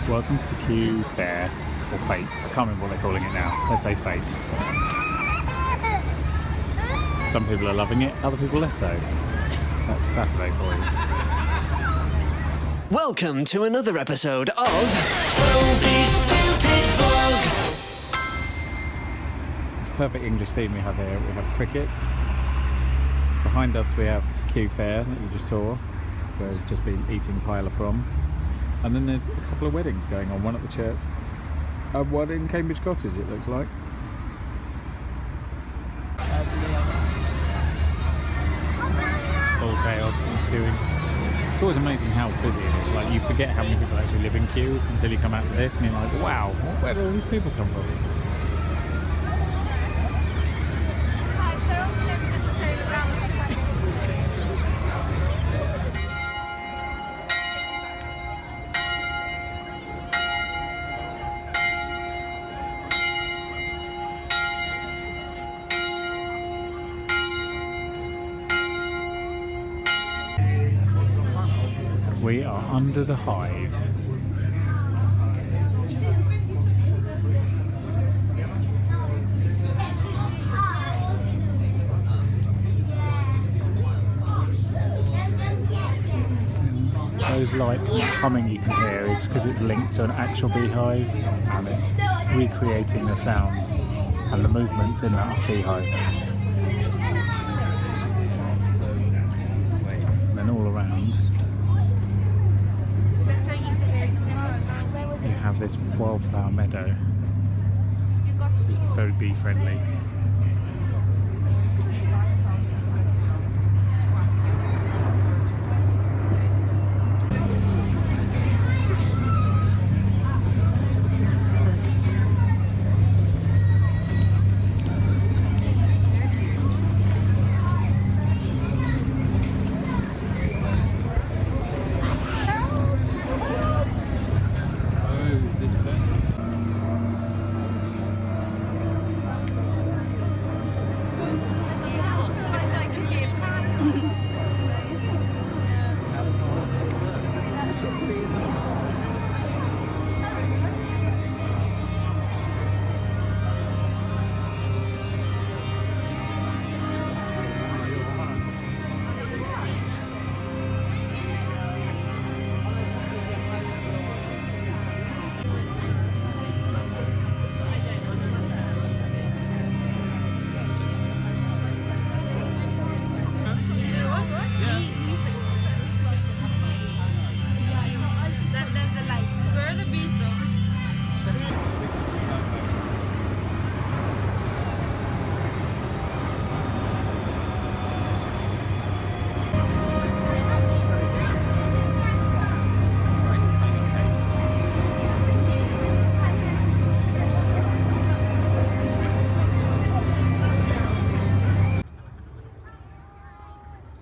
Welcome to the Q Fair, or Fate. I can't remember what they're calling it now. Let's say Fate. Some people are loving it, other people less so. That's Saturday for you. Welcome to another episode of Toby's Stupid Vlog. It's perfect English theme we have here. We have cricket. Behind us we have Q Fair that you just saw, where we've just been eating paella from. And then there's a couple of weddings going on, one at the church and one in Cambridge Cottage, it looks like. It's all chaos ensuing. It's always amazing how busy it is. Like, you forget how many people actually live in Kew until you come out to this and you're like, wow, where do all these people come from? We are under the Hive. Those lights and humming you can hear is because it's linked to an actual beehive and it's recreating the sounds and the movements in that beehive. And then all around you have this wildflower meadow. This is very bee friendly.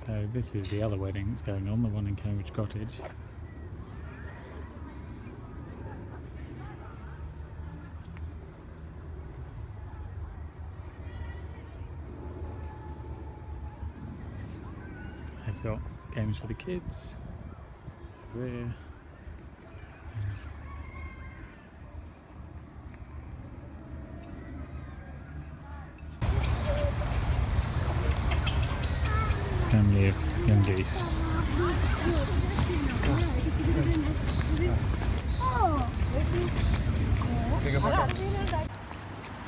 So this is the other wedding that's going on, the one in Cambridge Cottage. They've got games for the kids over here. Family of young geese.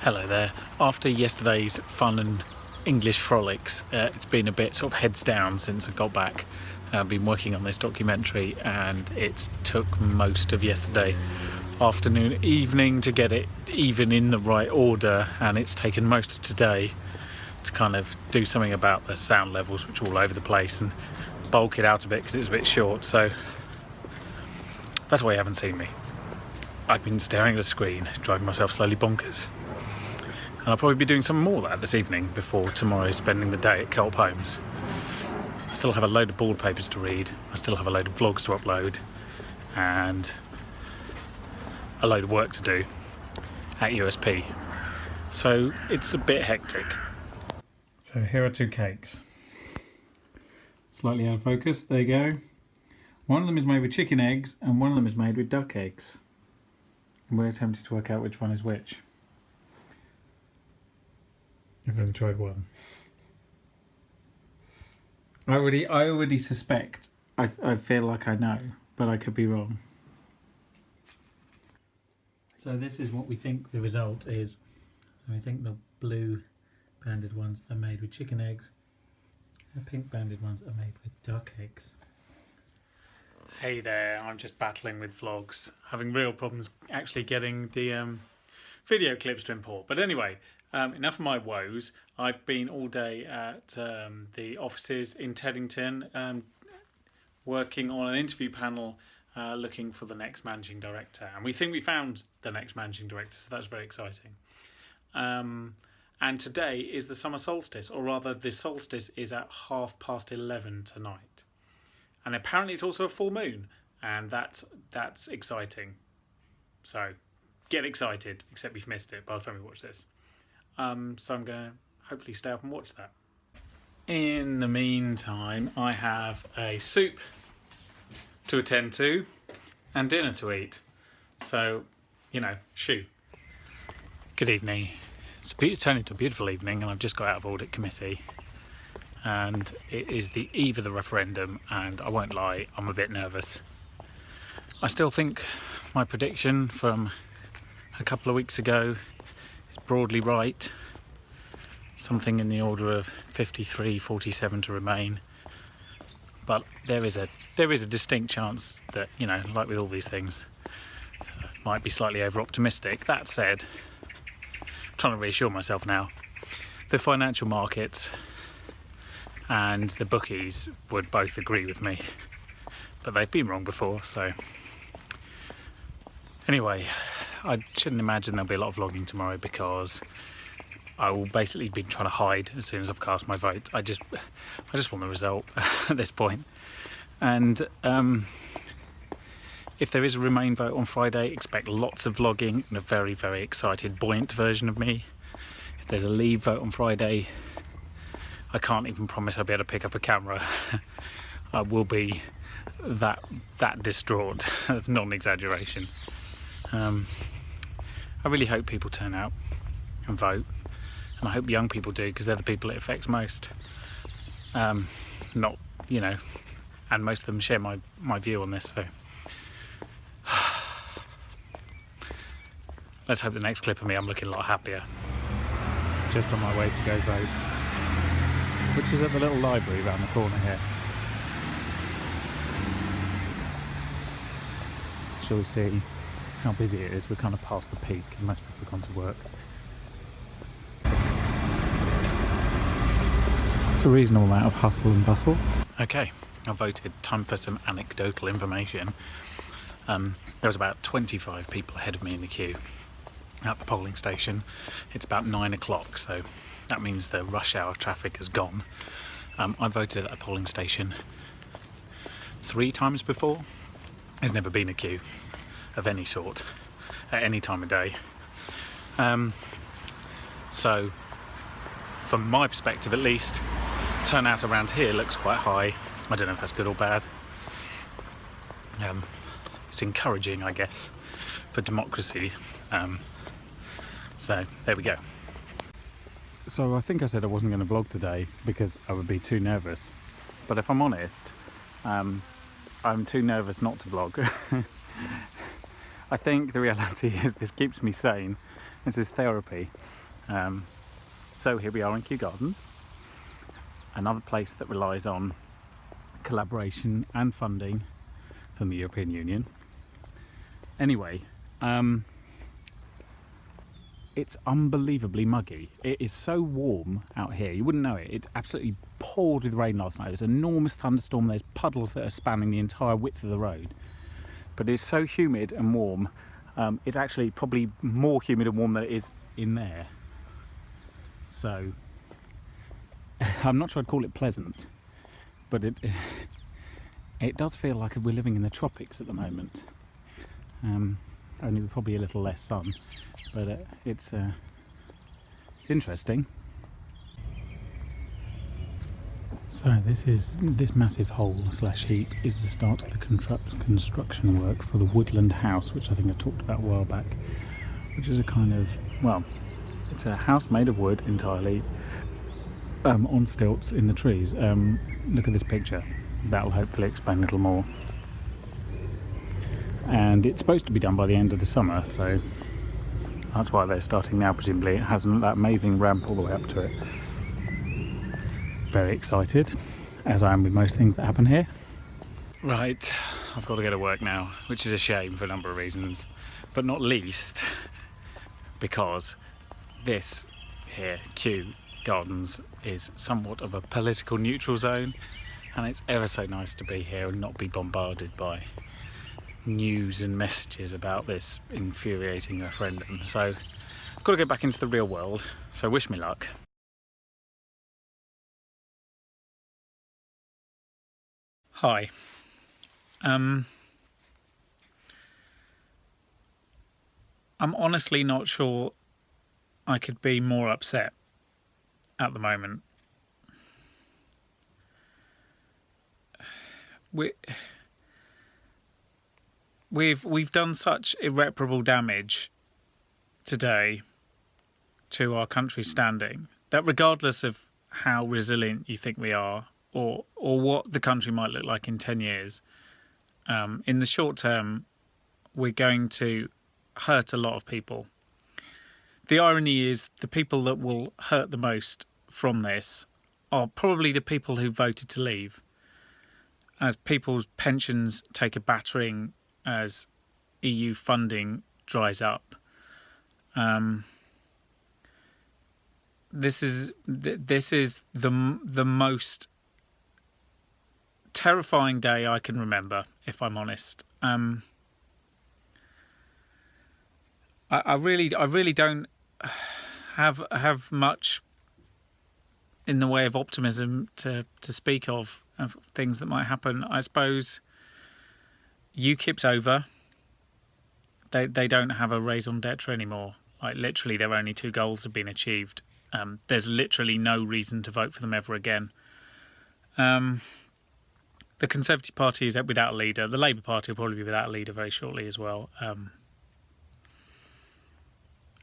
Hello there. After yesterday's fun and English frolics, it's been a bit sort of heads down since I got back. I've been working on this documentary and it took most of yesterday afternoon, evening to get it even in the right order, and it's taken most of today to kind of do something about the sound levels, which are all over the place, and bulk it out a bit because it was a bit short. So that's why you haven't seen me. I've been staring at a screen, driving myself slowly bonkers. And I'll probably be doing some more of that this evening before tomorrow, spending the day at Kelp Homes. I still have a load of board papers to read, I still have a load of vlogs to upload, and a load of work to do at USP. So it's a bit hectic. So here are two cakes. Slightly out of focus, there you go. One of them is made with chicken eggs and one of them is made with duck eggs. We're attempting to work out which one is which. I've only tried one. I already suspect. I feel like I know, but I could be wrong. So this is what we think the result is. So we think the blue banded ones are made with chicken eggs. The pink banded ones are made with duck eggs. Hey there, I'm just battling with vlogs, having real problems actually getting the video clips to import. But anyway, enough of my woes. I've been all day at the offices in Teddington working on an interview panel looking for the next managing director. And we think we found the next managing director, so that's very exciting. And today is the summer solstice, or rather the solstice is at 11:30 tonight. And apparently it's also a full moon, and that's exciting. So get excited, except you've missed it by the time you watch this. So I'm going to hopefully stay up and watch that. In the meantime, I have a soup to attend to and dinner to eat. So, you know, shoo. Good evening. It's turned into a beautiful evening, and I've just got out of audit committee. And it is the eve of the referendum, and I won't lie, I'm a bit nervous. I still think my prediction from a couple of weeks ago is broadly right. Something in the order of 53-47 to Remain. But there is a distinct chance that, you know, like with all these things, might be slightly over optimistic. That said, I'm trying to reassure myself now. The financial markets and the bookies would both agree with me, but they've been wrong before. So anyway, I shouldn't imagine there'll be a lot of vlogging tomorrow, because I will basically be trying to hide as soon as I've cast my vote. I just want the result at this point. And if there is a Remain vote on Friday, expect lots of vlogging and a very, very excited, buoyant version of me. If there's a Leave vote on Friday, I can't even promise I'll be able to pick up a camera. I will be that distraught. That's not an exaggeration. I really hope people turn out and vote, and I hope young people do, because they're the people it affects most. Not, you know, and most of them share my view on this. So let's hope the next clip of me I'm looking a lot happier. Just on my way to go vote, which is at the little library around the corner here. Shall we see how busy it is? We're kind of past the peak because most people have gone to work. It's a reasonable amount of hustle and bustle. Okay, I voted. Time for some anecdotal information. There was about 25 people ahead of me in the queue at the polling station. It's about 9 o'clock, so that means the rush hour traffic has gone. I voted at a polling station 3 times before. There's never been a queue of any sort at any time of day. So from my perspective at least, turnout around here looks quite high. I don't know if that's good or bad. It's encouraging, I guess, for democracy. So there we go. So I think I said I wasn't going to vlog today because I would be too nervous. But if I'm honest, I'm too nervous not to vlog. I think the reality is this keeps me sane. This is therapy. So here we are in Kew Gardens, another place that relies on collaboration and funding from the European Union. Anyway, it's unbelievably muggy. It is so warm out here, you wouldn't know it. It absolutely poured with rain last night. There's an enormous thunderstorm. There's puddles that are spanning the entire width of the road. But it's so humid and warm. It's actually probably more humid and warm than it is in there. So I'm not sure I'd call it pleasant, but it does feel like we're living in the tropics at the moment. Only with probably a little less sun, but it's So this massive hole slash heap is the start of the construction work for the woodland house, which I think I talked about a while back, which is a kind of, well, it's a house made of wood entirely, on stilts in the trees. Look at this picture, that'll hopefully explain a little more. And it's supposed to be done by the end of the summer, so that's why they're starting now. Presumably it has that amazing ramp all the way up to it. Very excited, as I am with most things that happen here. Right, I've got to go to work now, which is a shame for a number of reasons, but not least because this here, Kew Gardens, is somewhat of a political neutral zone, and it's ever so nice to be here and not be bombarded by news and messages about this infuriating referendum. So I've got to get back into the real world, so wish me luck. Hi. I'm honestly not sure I could be more upset at the moment. We've done such irreparable damage today to our country's standing that regardless of how resilient you think we are, or what the country might look like in 10 years, in the short term we're going to hurt a lot of people. The irony is the people that will hurt the most from this are probably the people who voted to leave, as people's pensions take a battering as EU funding dries up. This is the most terrifying day I can remember, if I'm honest. I really don't have much in the way of optimism to speak of things that might happen. I suppose UKIP's over. They don't have a raison d'etre anymore. Like literally, their only two goals have been achieved. There's literally no reason to vote for them ever again. The Conservative Party is without a leader. The Labour Party will probably be without a leader very shortly as well.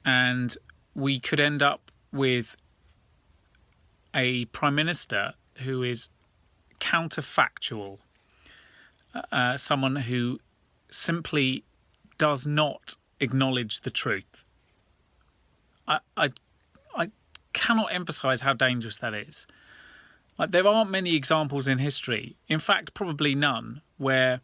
And we could end up with a Prime Minister who is counterfactual. Someone who simply does not acknowledge the truth. I cannot emphasise how dangerous that is. Like, there aren't many examples in history, in fact probably none, where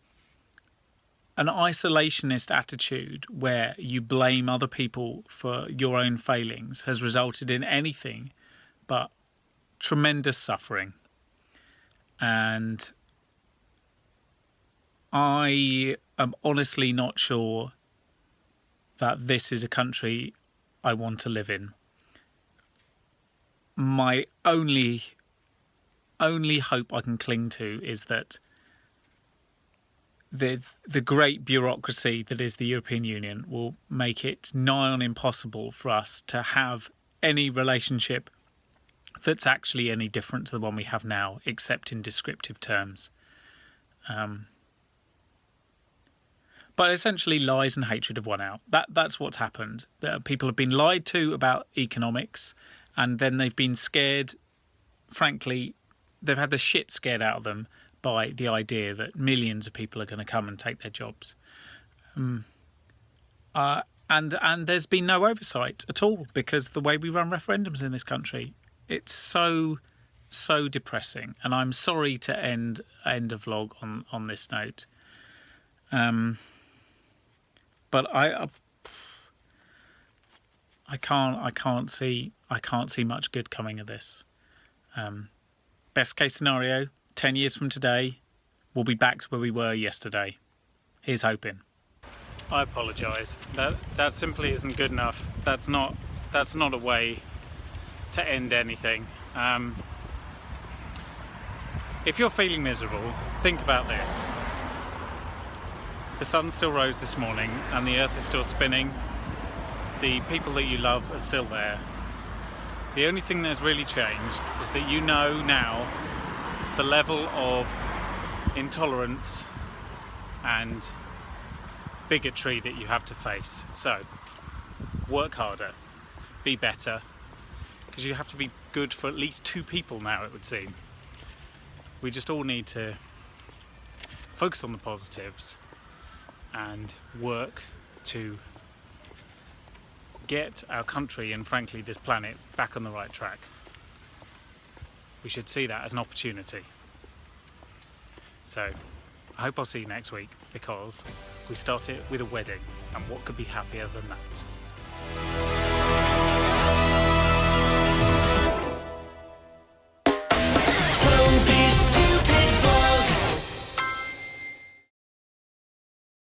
an isolationist attitude where you blame other people for your own failings has resulted in anything but tremendous suffering. And I am honestly not sure that this is a country I want to live in. My only hope I can cling to is that the great bureaucracy that is the European Union will make it nigh on impossible for us to have any relationship that's actually any different to the one we have now, except in descriptive terms. But essentially lies and hatred have won out. That's what's happened. People have been lied to about economics, and then they've been scared, frankly, they've had the shit scared out of them by the idea that millions of people are going to come and take their jobs. And there's been no oversight at all, because the way we run referendums in this country, it's so depressing. And I'm sorry to end a vlog on this note. But I can't see much good coming of this. Best case scenario, 10 years from today, we'll be back to where we were yesterday. Here's hoping. I apologise. That simply isn't good enough. That's not a way to end anything. If you're feeling miserable, think about this. The sun still rose this morning and the earth is still spinning. The people that you love are still there. The only thing that's really changed is that you know now the level of intolerance and bigotry that you have to face. So work harder, be better, because you have to be good for at least 2 people now, it would seem. We just all need to focus on the positives and work to get our country and frankly this planet back on the right track. We should see that as an opportunity. So I hope I'll see you next week, because we start it with a wedding, and what could be happier than that?